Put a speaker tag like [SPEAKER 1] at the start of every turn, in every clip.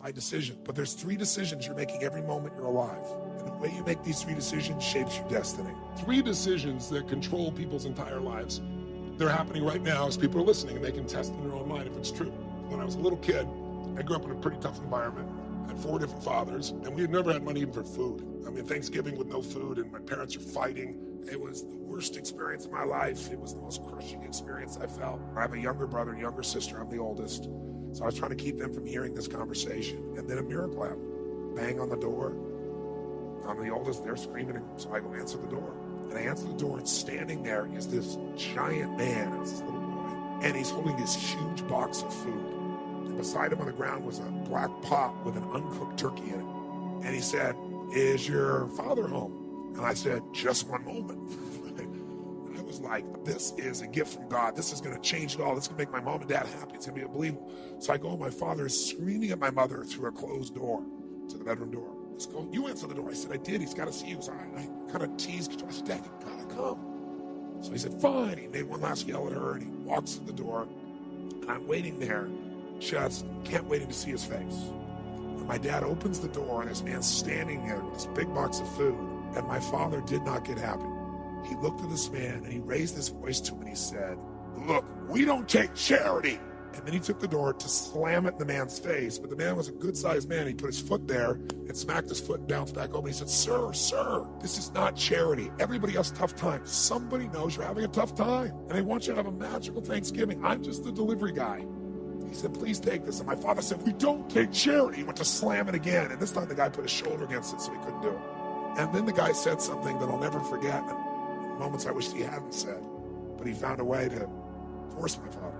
[SPEAKER 1] by decision. But there's 3 decisions you're making every moment you're alive. And the way you make these 3 decisions shapes your destiny.
[SPEAKER 2] 3 decisions that control people's entire lives. They're happening right now as people are listening, and they can test in their own mind if it's true. When I was a little kid, I grew up in a pretty tough environment. I had 4 different fathers, and we had never had money even for food. I mean, Thanksgiving with no food, and my parents are fighting.
[SPEAKER 1] It was the worst experience of my life. It was the most crushing experience I felt. I have a younger brother and younger sister. I'm the oldest. So I was trying to keep them from hearing this conversation. And then a miracle happened. Bang on the door. I'm the oldest. They're screaming. So I go answer the door. And I answer the door, and standing there is this giant man. It was this little boy. And he's holding this huge box of food. And beside him on the ground was a black pot with an uncooked turkey in it. And he said, "Is your father home?" And I said, "Just one moment." I was like, this is a gift from God. This is going to change it all. This is going to make my mom and dad happy. It's going to be unbelievable. So I go, and my father is screaming at my mother through a closed door to the bedroom door. He's going, "You answer the door." I said, "I did. He's got to see you." So I kind of teased. I said, "Dad, you got to come." So he said, "Fine." He made one last yell at her, and he walks to the door. And I'm waiting there, just can't wait to see his face. And my dad opens the door, and this man's standing there with this big box of food. And my father did not get happy. He looked at this man, and he raised his voice to him, and he said, "Look, we don't take charity." And then he took the door to slam it in the man's face. But the man was a good-sized man. He put his foot there and smacked his foot and bounced back over. He said, Sir, this is not charity. Everybody has tough times. Somebody knows you're having a tough time, and they want you to have a magical Thanksgiving. I'm just the delivery guy." He said, "Please take this." And my father said, "We don't take charity." He went to slam it again. And this time the guy put his shoulder against it so he couldn't do it. And then the guy said something that I'll never forget. Moments I wish he hadn't said, but he found a way to force my father.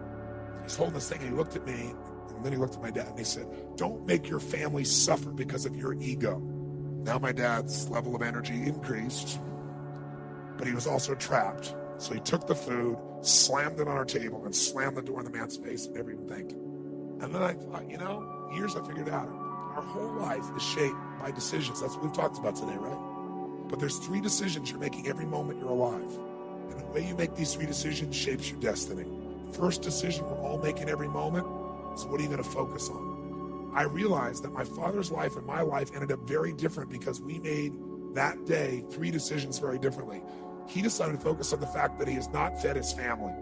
[SPEAKER 1] He's holding this thing, and he looked at me, and then he looked at my dad, and he said, "Don't make your family suffer because of your ego." Now my dad's level of energy increased, but he was also trapped. So he took the food, slammed it on our table, and slammed the door in the man's face, and never even thanked him. And then I thought, years I figured out, our whole life is shaped by decisions. That's what we've talked about today, right? But there's 3 decisions you're making every moment you're alive. And the way you make these 3 decisions shapes your destiny. First decision we're all making every moment is, what are you going to focus on? I realized that my father's life and my life ended up very different because we made that day 3 decisions very differently. He decided to focus on the fact that he has not fed his family.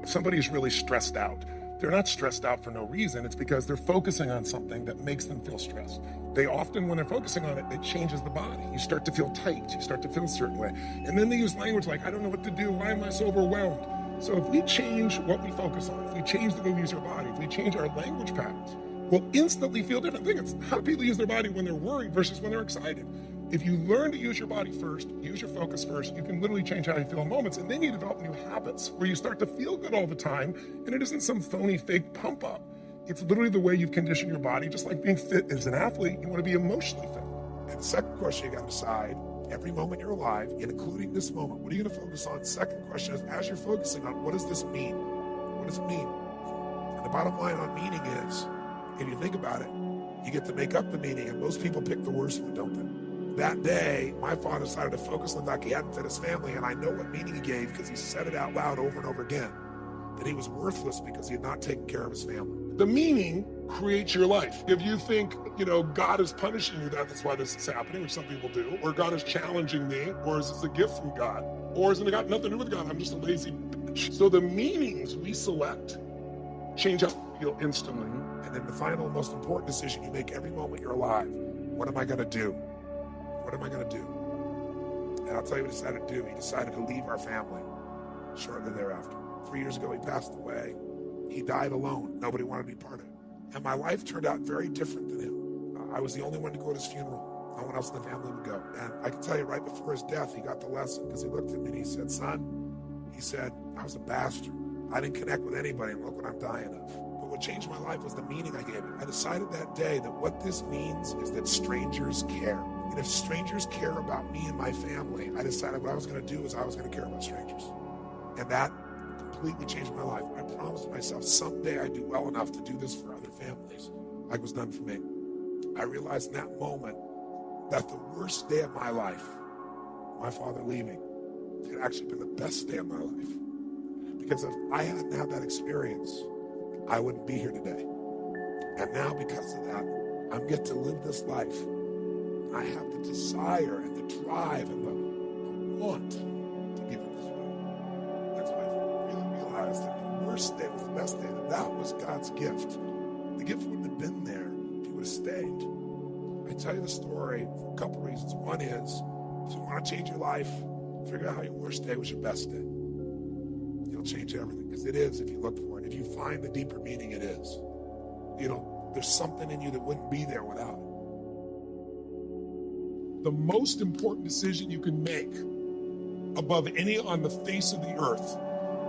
[SPEAKER 2] If somebody is really stressed out, they're not stressed out for no reason. It's because they're focusing on something that makes them feel stressed. They often, when they're focusing on it, it changes the body. You start to feel tight. You start to feel a certain way. And then they use language like, "I don't know what to do. Why am I so overwhelmed?" So if we change what we focus on, if we change the way we use our body, if we change our language patterns, we'll instantly feel different things. How do people use their body when they're worried versus when they're excited? If you learn to use your body first, use your focus first, you can literally change how you feel in moments, and then you develop new habits where you start to feel good all the time, and it isn't some phony, fake pump up. It's literally the way you've conditioned your body, just like being fit as an athlete, you want to be emotionally fit.
[SPEAKER 1] And the second question you got to decide, every moment you're alive, including this moment, what are you going to focus on? Second question is, as you're focusing on, what does this mean? What does it mean? And the bottom line on meaning is, if you think about it, you get to make up the meaning, and most people pick the worst one, don't they? That day, my father decided to focus on the fact he hadn't fed his family, and I know what meaning he gave because he said it out loud over and over again, that he was worthless because he had not taken care of his family.
[SPEAKER 2] The meaning creates your life. If you think, God is punishing you, that's why this is happening, which some people do, or God is challenging me, or is this a gift from God, or is it got nothing to do with God, I'm just a lazy bitch. So the meanings we select change how you feel instantly.
[SPEAKER 1] And then the final, most important decision you make every moment you're alive, what am I going to do? What am I going to do? And I'll tell you what he decided to do. He decided to leave our family shortly thereafter. 3 years ago, he passed away. He died alone. Nobody wanted to be part of it. And my life turned out very different than him. I was the only one to go to his funeral. No one else in the family would go. And I can tell you, right before his death, he got the lesson because he looked at me and he said, "Son," he said, "I was a bastard. I didn't connect with anybody, and look what I'm dying of." But what changed my life was the meaning I gave it. I decided that day that what this means is that strangers care. And if strangers care about me and my family, I decided what I was going to do is I was going to care about strangers. And that completely changed my life. I promised myself someday I'd do well enough to do this for other families like it was done for me. I realized in that moment that the worst day of my life, my father leaving, had actually been the best day of my life. Because if I hadn't had that experience, I wouldn't be here today. And now because of that, I'm get to live this life. I have the desire and the drive and the want to give it this way. That's why I really realized that the worst day was the best day, and that was God's gift. The gift wouldn't have been there if he would have stayed. I tell you the story for a couple reasons. One is, if you want to change your life, figure out how your worst day was your best day. It'll change everything, because it is if you look for it. If you find the deeper meaning, it is. There's something in you that wouldn't be there without it. The most important decision you can make above any on the face of the earth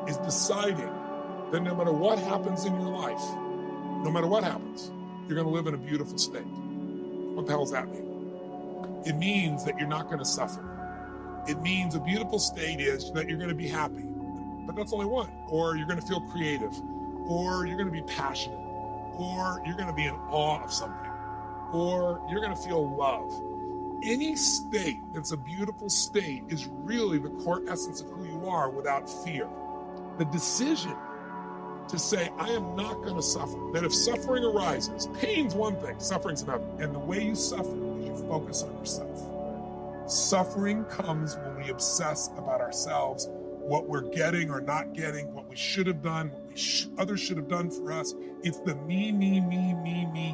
[SPEAKER 1] is deciding that no matter what happens in your life, no matter what happens, you're going to live in a beautiful state. What the hell does that mean? It means that you're not going to suffer. It means a beautiful state is that you're going to be happy, but that's only one. Or you're going to feel creative, or you're going to be passionate, or you're going to be in awe of something, or you're going to feel love. Any state that's a beautiful state is really the core essence of who you are without fear. The decision to say, I am not going to suffer, that if suffering arises, pain's one thing, suffering's another. And the way you suffer is you focus on yourself. Suffering comes when we obsess about ourselves, what we're getting or not getting, what we should have done, what others should have done for us. It's the me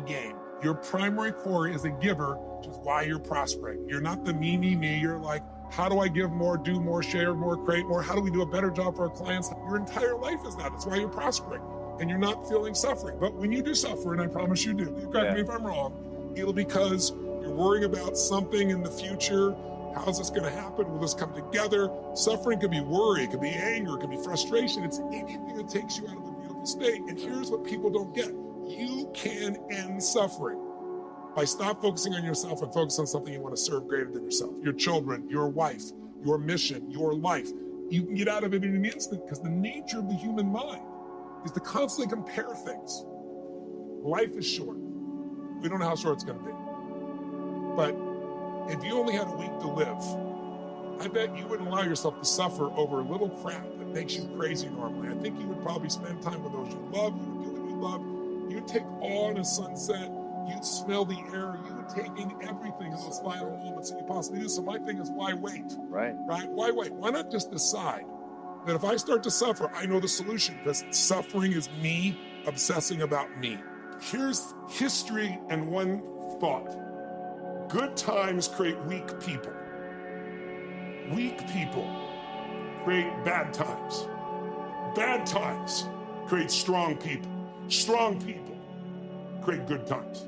[SPEAKER 1] game. Your primary core is a giver, which is why you're prospering. You're not the me. You're like, how do I give more, do more, share more, create more? How do we do a better job for our clients? Your entire life is that. That's why you're prospering. And you're not feeling suffering. But when you do suffer, and I promise you do, you correct me if I'm wrong, it'll because you're worrying about something in the future. How's this going to happen? Will this come together? Suffering could be worry, it could be anger, it could be frustration. It's anything that takes you out of a beautiful state. And here's what people don't get. You can end suffering by stop focusing on yourself and focus on something you want to serve greater than yourself. Your children, your wife, your mission, your life. You can get out of it in an instant because the nature of the human mind is to constantly compare things. Life is short. We don't know how short it's going to be. But if you only had a week to live, I bet you wouldn't allow yourself to suffer over a little crap that makes you crazy normally. I think you would probably spend time with those you love, you would do what you love. You'd take awe in a sunset, you'd smell the air, you would take in everything in those final moments that you possibly do. So my thing is, why wait? Right? Why wait? Why not just decide that if I start to suffer, I know the solution, because suffering is me obsessing about me. Here's history and one thought. Good times create weak people. Weak people create bad times. Bad times create strong people. Strong people create good times.